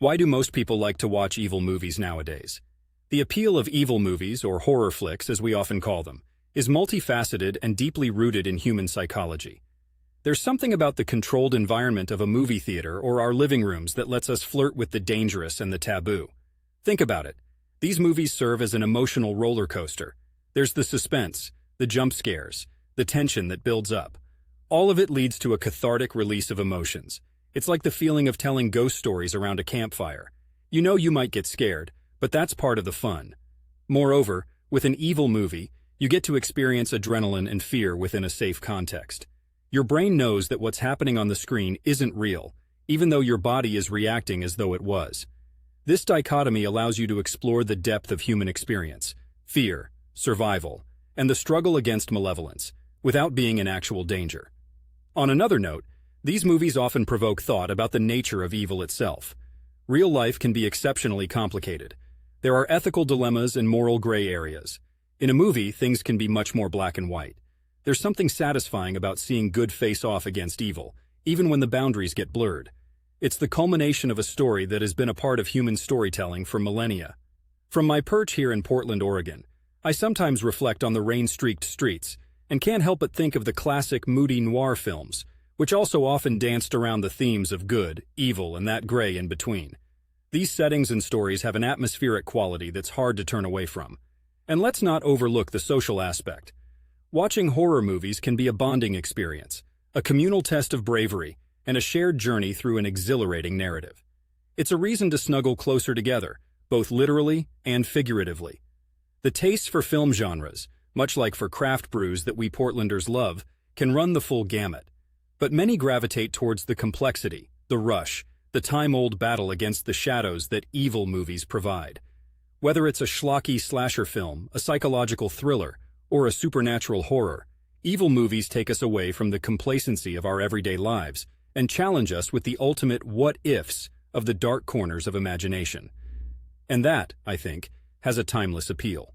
Why do most people like to watch evil movies nowadays? The appeal of evil movies, or horror flicks as we often call them, is multifaceted and deeply rooted in human psychology. There's something about the controlled environment of a movie theater or our living rooms that lets us flirt with the dangerous and the taboo. Think about it. These movies serve as an emotional roller coaster. There's the suspense, the jump scares, the tension that builds up. All of it leads to a cathartic release of emotions. It's like the feeling of telling ghost stories around a campfire. You know you might get scared, but that's part of the fun. Moreover, with an evil movie, you get to experience adrenaline and fear within a safe context. Your brain knows that what's happening on the screen isn't real, even though your body is reacting as though it was. This dichotomy allows you to explore the depth of human experience, fear, survival, and the struggle against malevolence, without being in actual danger. On another note, these movies often provoke thought about the nature of evil itself. Real life can be exceptionally complicated. There are ethical dilemmas and moral gray areas. In a movie, things can be much more black and white. There's something satisfying about seeing good face off against evil, even when the boundaries get blurred. It's the culmination of a story that has been a part of human storytelling for millennia. From my perch here in Portland, Oregon, I sometimes reflect on the rain-streaked streets and can't help but think of the classic moody noir films, which also often danced around the themes of good, evil, and that gray in between. These settings and stories have an atmospheric quality that's hard to turn away from. And let's not overlook the social aspect. Watching horror movies can be a bonding experience, a communal test of bravery, and a shared journey through an exhilarating narrative. It's a reason to snuggle closer together, both literally and figuratively. The tastes for film genres, much like for craft brews that we Portlanders love, can run the full gamut. But many gravitate towards the complexity, the rush, the time-old battle against the shadows that evil movies provide. Whether it's a schlocky slasher film, a psychological thriller, or a supernatural horror, evil movies take us away from the complacency of our everyday lives and challenge us with the ultimate what-ifs of the dark corners of imagination. And that, I think, has a timeless appeal.